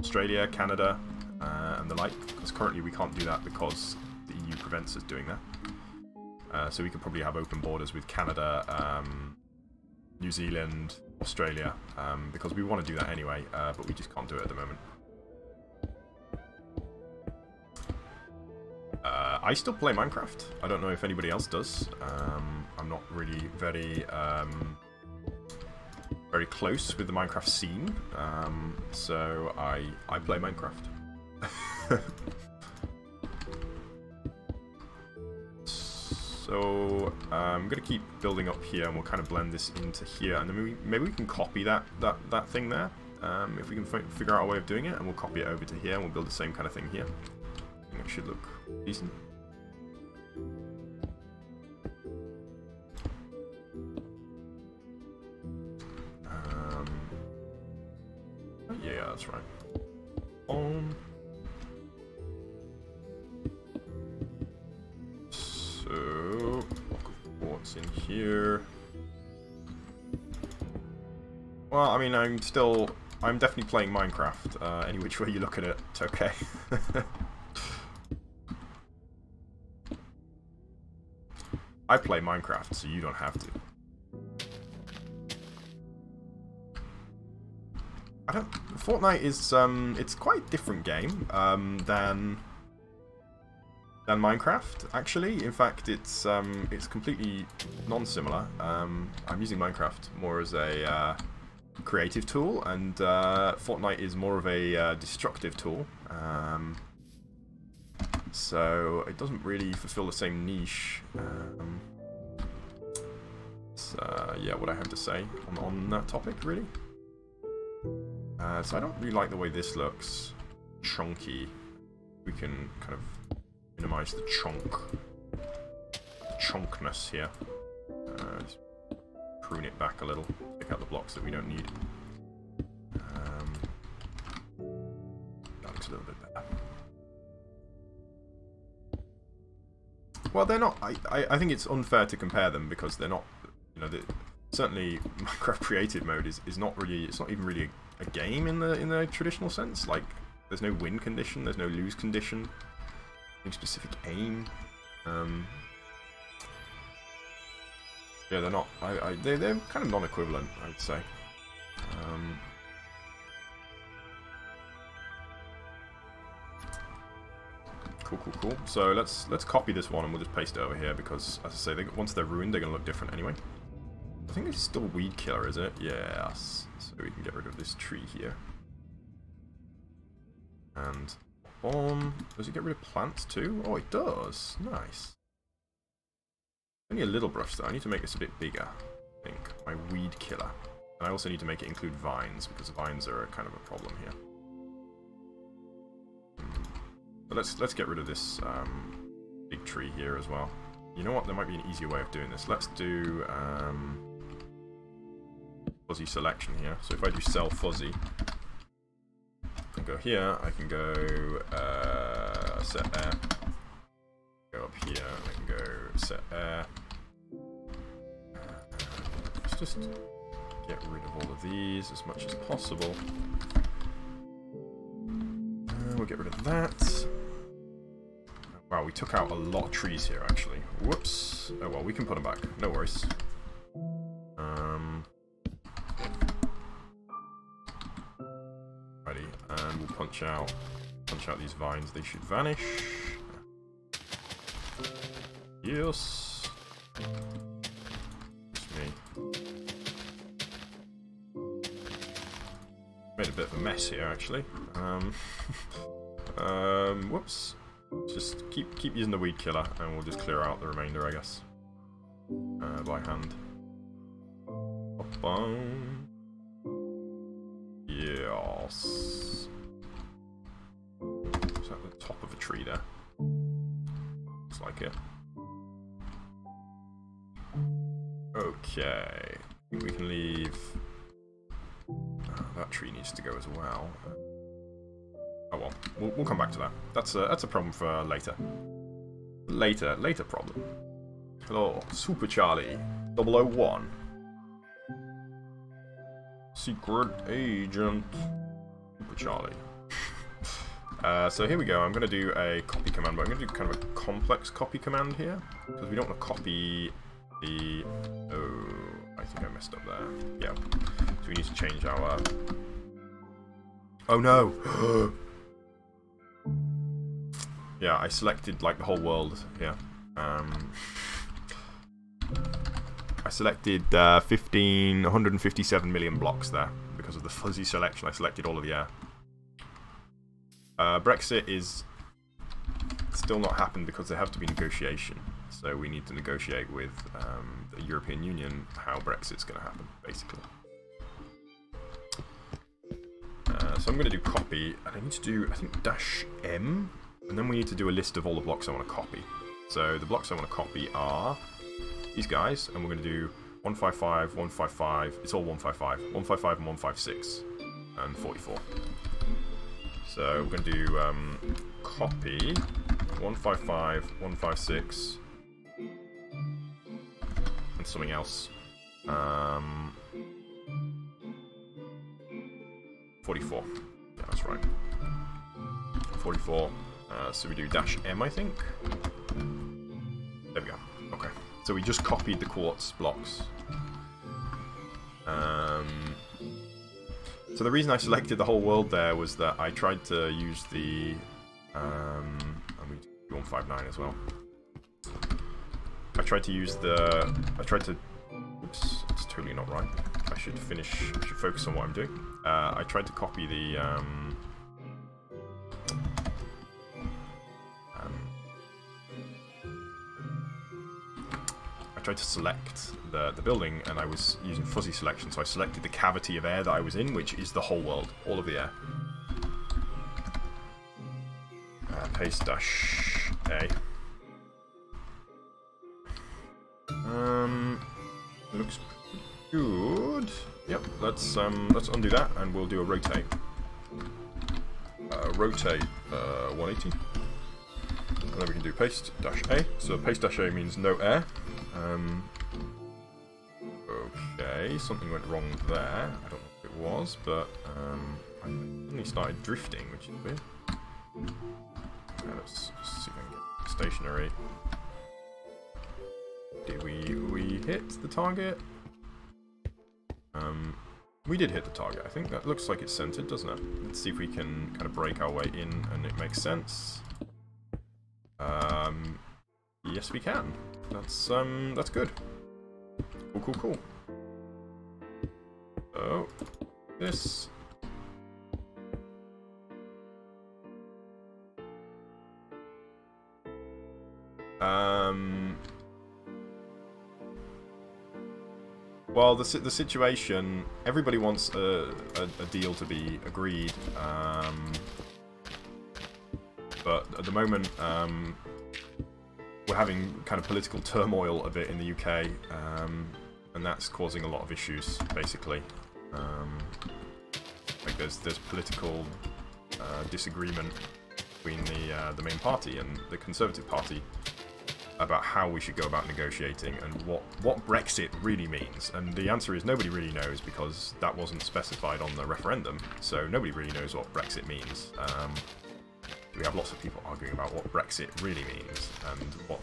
Speaker 1: Australia, Canada, and the like, because currently we can't do that because the EU prevents us doing that. So we could probably have open borders with Canada, New Zealand, Australia, because we want to do that anyway, but we just can't do it at the moment. I still play Minecraft. I don't know if anybody else does. I'm not really very close with the Minecraft scene, so I play Minecraft. So I'm gonna keep building up here, and we'll kind of blend this into here, and then maybe we can copy that thing there. If we can figure out a way of doing it, and we'll copy it over to here, and we'll build the same kind of thing here. I think it should look decent. Yeah, that's right. What's in here? Well, I mean, I'm definitely playing Minecraft. Any which way you look at it, it's okay. I play Minecraft, so you don't have to. Fortnite is it's quite a different game than Minecraft. Actually, in fact, it's completely non-similar. I'm using Minecraft more as a creative tool, and Fortnite is more of a destructive tool. So it doesn't really fulfill the same niche. Yeah, what I have to say on that topic, really. So I don't really like the way this looks. Chunky. We can kind of minimize the chunkness here. Just prune it back a little. Take out the blocks that we don't need. That looks a little bit better. Well, they're not. I think it's unfair to compare them because they're not. You know, certainly Minecraft Creative Mode is not really. It's not even really a game in the traditional sense. Like, there's no win condition. There's no lose condition. No specific aim. Yeah, they're not. They're kind of non-equivalent, I would say. Cool. So let's copy this one and we'll just paste it over here because, as I say, once they're ruined, they're going to look different anyway. I think it's still weed killer, is it? Yes. So we can get rid of this tree here. And does it get rid of plants too? Oh, it does. Nice. Only a little brush though. I need to make this a bit bigger. I think my weed killer. And I also need to make it include vines because vines are kind of a problem here. But let's get rid of this big tree here as well. You know what? There might be an easier way of doing this. Let's do fuzzy selection here. So if I do cell fuzzy and go here, I can go set air. Go up here, I can go set air. Let's just get rid of all of these as much as possible. We'll get rid of that. Wow, we took out a lot of trees here, actually. Whoops. Oh well, we can put them back. No worries. Ready, and we'll punch out these vines. They should vanish. Yes. It's me. Made a bit of a mess here, actually. Whoops. Just keep using the weed killer, and we'll just clear out the remainder, I guess. By hand. Ba-bum. Yes. Is that the top of a tree there? Looks like it. Okay. I think we can leave. That tree needs to go as well. Oh well, we'll come back to that. That's a problem for later. Later problem. Hello, Super Charlie 001. Secret Agent Super Charlie. So here we go. I'm going to do a copy command, but I'm going to do kind of a complex copy command here because we don't want to copy the. Oh, I think I messed up there. Yeah. So we need to change our. Oh no. Yeah, I selected like the whole world here. I selected 157 million blocks there because of the fuzzy selection. I selected all of the air. Brexit is still not happened because there have to be negotiation. So we need to negotiate with the European Union how Brexit's going to happen, basically. So I'm going to do copy, and I need to do, I think, -M. And then we need to do a list of all the blocks I want to copy. So the blocks I want to copy are these guys, and we're going to do 155, 155, it's all 155, 155 and 156, and 44. So we're going to do copy 155, 156, and something else. 44. Yeah, that's right. 44. So we do -M, I think. There we go. Okay. So we just copied the quartz blocks. So the reason I selected the whole world there was that I tried to use the... and we do 159 as well. I tried to use the... Oops, it's totally not right. I should focus on what I'm doing. I tried to copy the... I tried to select the building, and I was using fuzzy selection, so I selected the cavity of air that I was in, which is the whole world, all of the air. Paste -A. Looks good. Yep. Let's undo that, and we'll do a rotate. Rotate 180. And then we can do paste-A. So paste-A means no air. Okay, something went wrong there. I don't know what it was, but I suddenly started drifting, which is weird. Okay, let's see if I can get stationary. Did we hit the target? We did hit the target. I think that looks like it's centered, doesn't it? Let's see if we can kind of break our way in and it makes sense. Yes, we can. That's good. Cool. So this. Well, the situation, everybody wants a deal to be agreed, but at the moment, we're having kind of political turmoil a bit in the UK, and that's causing a lot of issues, basically. Like there's political disagreement between the main party and the Conservative Party about how we should go about negotiating and what Brexit really means. And the answer is nobody really knows, because that wasn't specified on the referendum, so nobody really knows what Brexit means. We have lots of people arguing about what Brexit really means, and what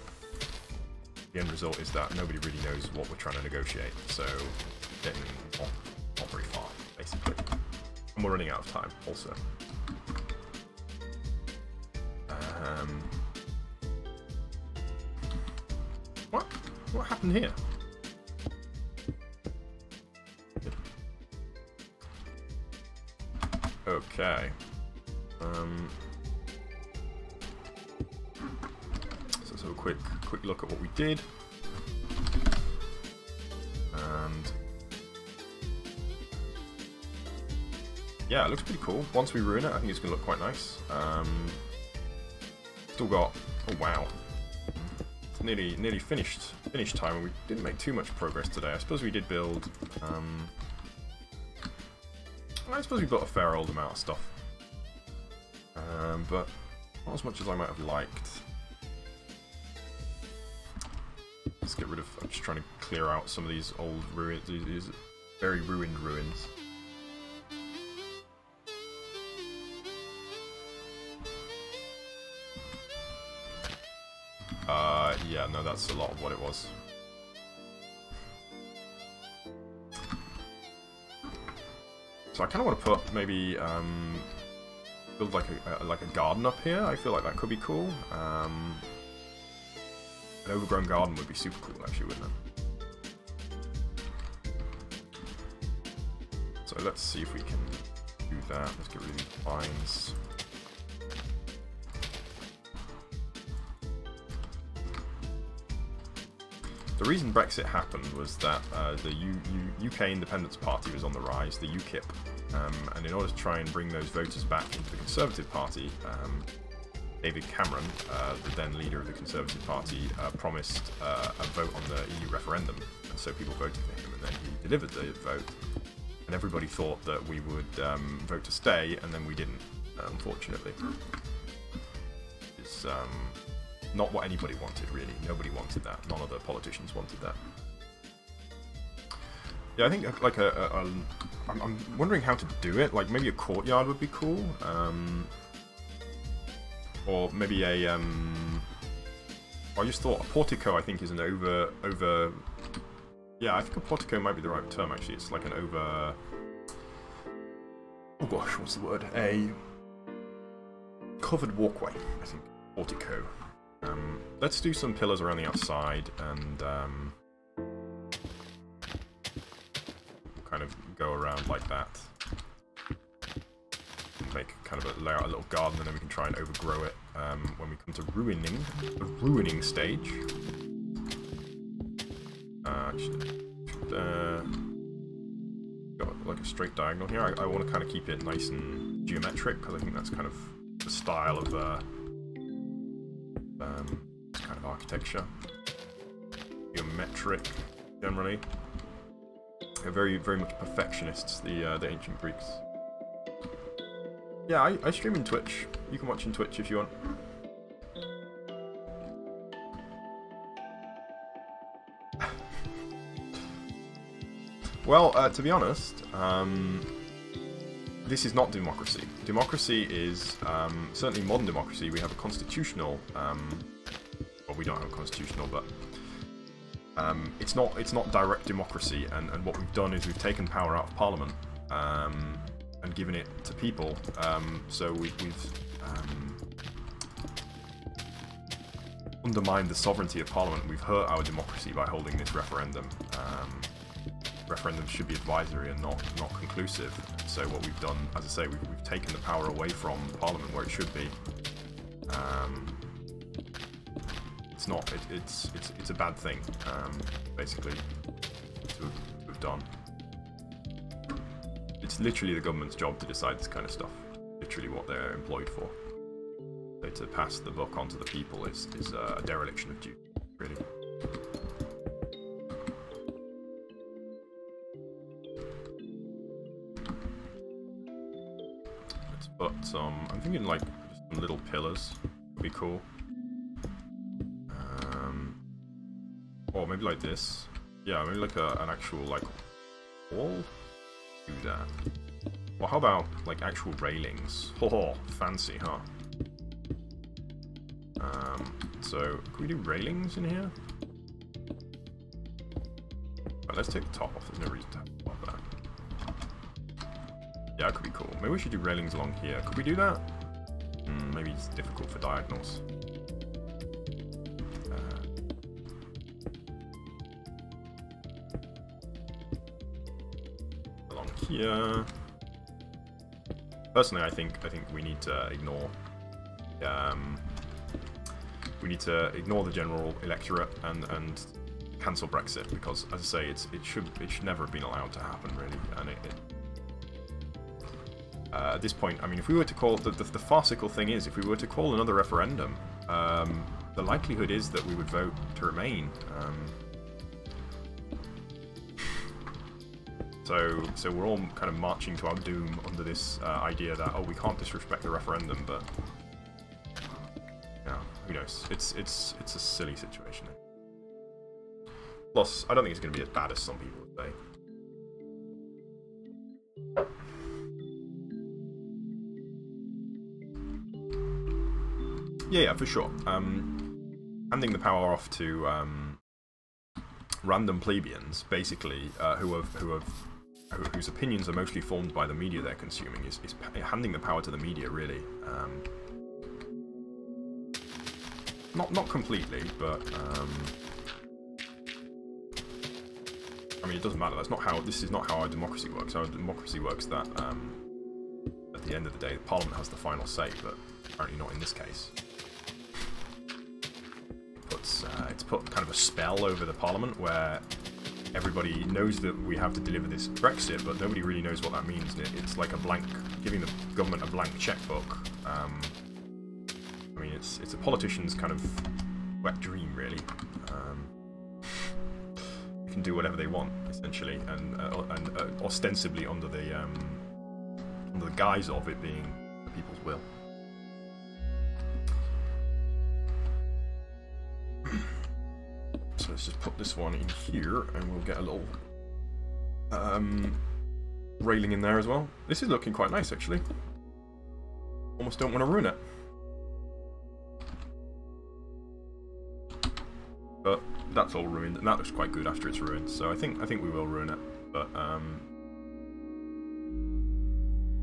Speaker 1: the end result is that nobody really knows what we're trying to negotiate, so getting not very far, basically. And we're running out of time, also. What happened here? Okay. So let's have a quick look at what we did. And yeah, it looks pretty cool. Once we ruin it, I think it's gonna look quite nice. Still got, oh wow, nearly finished time, and we didn't make too much progress today. I suppose we did build, I suppose we built a fair old amount of stuff, but not as much as I might have liked. Let's get rid of, I'm just trying to clear out some of these old ruins, these very ruined ruins. Yeah, no, that's a lot of what it was. So I kind of want to put maybe build like a garden up here. I feel like that could be cool. An overgrown garden would be super cool, actually, wouldn't it? So let's see if we can do that. Let's get rid of these vines. The reason Brexit happened was that the UK Independence Party was on the rise, the UKIP, and in order to try and bring those voters back into the Conservative Party, David Cameron, the then leader of the Conservative Party, promised a vote on the EU referendum, and so people voted for him, and then he delivered the vote, and everybody thought that we would vote to stay, and then we didn't, unfortunately. It's not what anybody wanted, really. Nobody wanted that. None of the politicians wanted that. Yeah, I think like I'm wondering how to do it. Like maybe a courtyard would be cool, or maybe a I just thought a portico. I think is an over. Yeah, I think a portico might be the right term. Actually, it's like an over. Oh gosh, what's the word? A covered walkway. I think portico. Let's do some pillars around the outside and. Kind of go around like that. Make kind of lay out a little garden, and then we can try and overgrow it when we come to the ruining stage. Got like a straight diagonal here. I want to kind of keep it nice and geometric because I think that's kind of the style of kind of architecture. Geometric, generally. They're very much perfectionists, the ancient Greeks. Yeah, I stream in Twitch. You can watch in Twitch if you want. Well, to be honest, this is not democracy. Democracy is, certainly modern democracy, we have a constitutional, well, we don't have a constitutional, but it's not direct democracy, and what we've done is we've taken power out of Parliament and given it to people. So we've undermined the sovereignty of Parliament. We've hurt our democracy by holding this referendum. Referendums should be advisory and not conclusive. So what we've done, as I say, we've taken the power away from Parliament where it should be. It's not. It's a bad thing, basically, to have done. It's literally the government's job to decide this kind of stuff. Literally what they're employed for. So to pass the buck onto the people is a dereliction of duty, really. Let's put some. I'm thinking like some little pillars would be cool. Or maybe like this. Yeah, maybe like an actual like wall. Do that. Well, how about like actual railings? Oh, fancy, huh? So can we do railings in here? Right, let's take the top off. There's no reason to have the top there. Yeah, that could be cool. Maybe we should do railings along here. Could we do that? Maybe it's difficult for diagonals. Here. Personally, I think we need to ignore the general electorate and cancel Brexit, because, as I say, it should never have been allowed to happen, really. And at this point, I mean, if we were to call the farcical thing is, if we were to call another referendum, the likelihood is that we would vote to remain. So we're all kind of marching to our doom under this idea that, oh, we can't disrespect the referendum, but yeah, who knows? It's a silly situation. Plus, I don't think it's going to be as bad as some people would say. Yeah, for sure. Handing the power off to random plebeians, basically, whose opinions are mostly formed by the media they're consuming, is handing the power to the media, really. Not completely, but I mean, it doesn't matter. This is not how our democracy works. Our democracy works that at the end of the day, the Parliament has the final say, but apparently not in this case. It's put kind of a spell over the Parliament where everybody knows that we have to deliver this Brexit, but nobody really knows what that means. It's like giving the government a blank checkbook. I mean, it's a politician's kind of wet dream, really. They can do whatever they want, essentially, and ostensibly under the guise of it being the people's will. So let's just put this one in here, and we'll get a little railing in there as well. This is looking quite nice, actually. Almost don't want to ruin it. But that's all ruined, and that looks quite good after it's ruined. So I think we will ruin it. But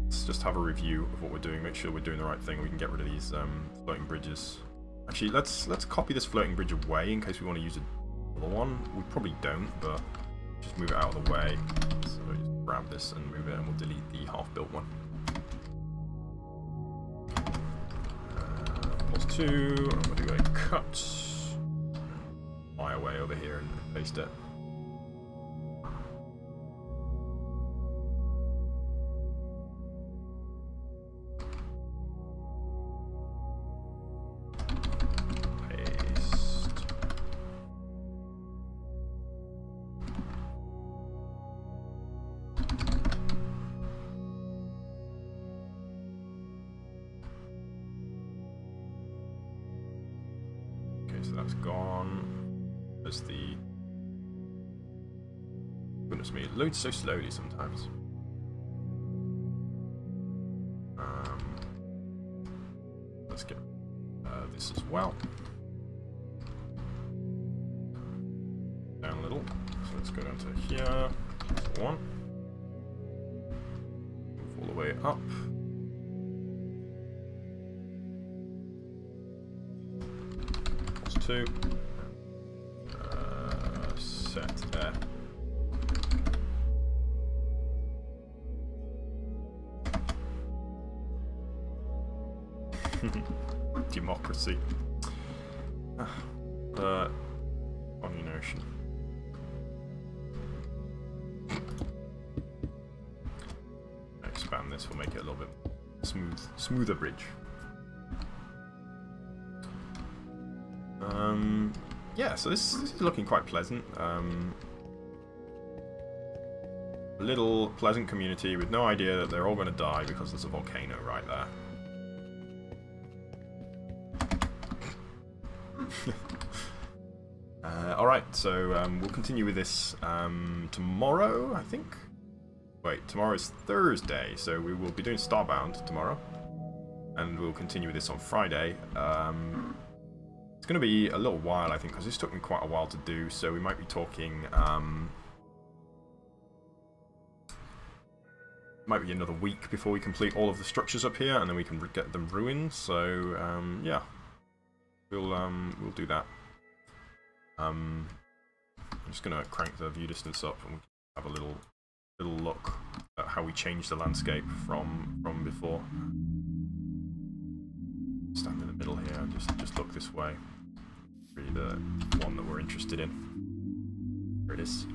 Speaker 1: let's just have a review of what we're doing. Make sure we're doing the right thing. We can get rid of these floating bridges. Actually, let's copy this floating bridge away in case we want to use another one. We probably don't, but just move it out of the way. So just grab this and move it, and we'll delete the half-built one. +2. I'm going to do a cut. Fly away over here and paste it. So that's gone. There's the... Goodness me, it loads so slowly sometimes. Let's get this as well. Down a little. So let's go down to here. One. Move all the way up. +2. Set there. Democracy. Communation. Expand this, we'll make it a little bit smoother bridge. Yeah, so this is looking quite pleasant. A little pleasant community with no idea that they're all going to die because there's a volcano right there. Alright, so we'll continue with this tomorrow, I think. Wait, tomorrow's Thursday, so we will be doing Starbound tomorrow. And we'll continue with this on Friday. It's going to be a little while, I think, because this took me quite a while to do, so we might be talking... might be another week before we complete all of the structures up here, and then we can get them ruined, so, yeah. We'll do that. I'm just going to crank the view distance up, and we can have a little look at how we changed the landscape from before. Stand in the middle here and just look this way. Really the one that we're interested in. There it is.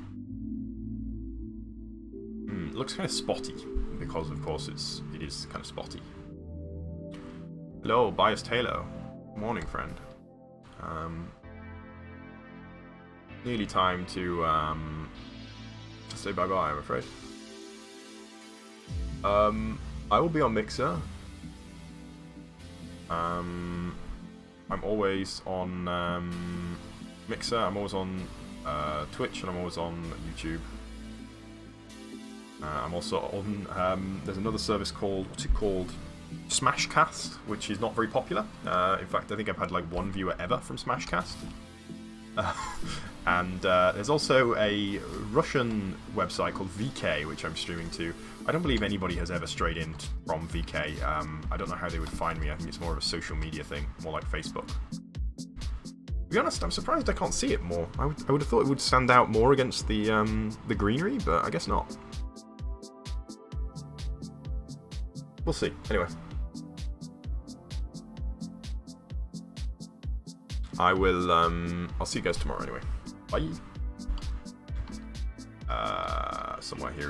Speaker 1: It looks kind of spotty because, of course, it is kind of spotty. Hello, Biased Halo. Morning, friend. Nearly time to say bye bye, I'm afraid. I will be on Mixer. I'm always on Mixer, I'm always on Twitch, and I'm always on YouTube. I'm also on, there's another service called, what's it called? Smashcast, which is not very popular. In fact, I think I've had like one viewer ever from Smashcast. And there's also a Russian website called VK, which I'm streaming to. I don't believe anybody has ever strayed in from VK. I don't know how they would find me. I think it's more of a social media thing, more like Facebook. To be honest, I'm surprised I can't see it more. I would have thought it would stand out more against the greenery, but I guess not. We'll see. Anyway. I will, I'll see you guys tomorrow anyway. Bye. Somewhere here is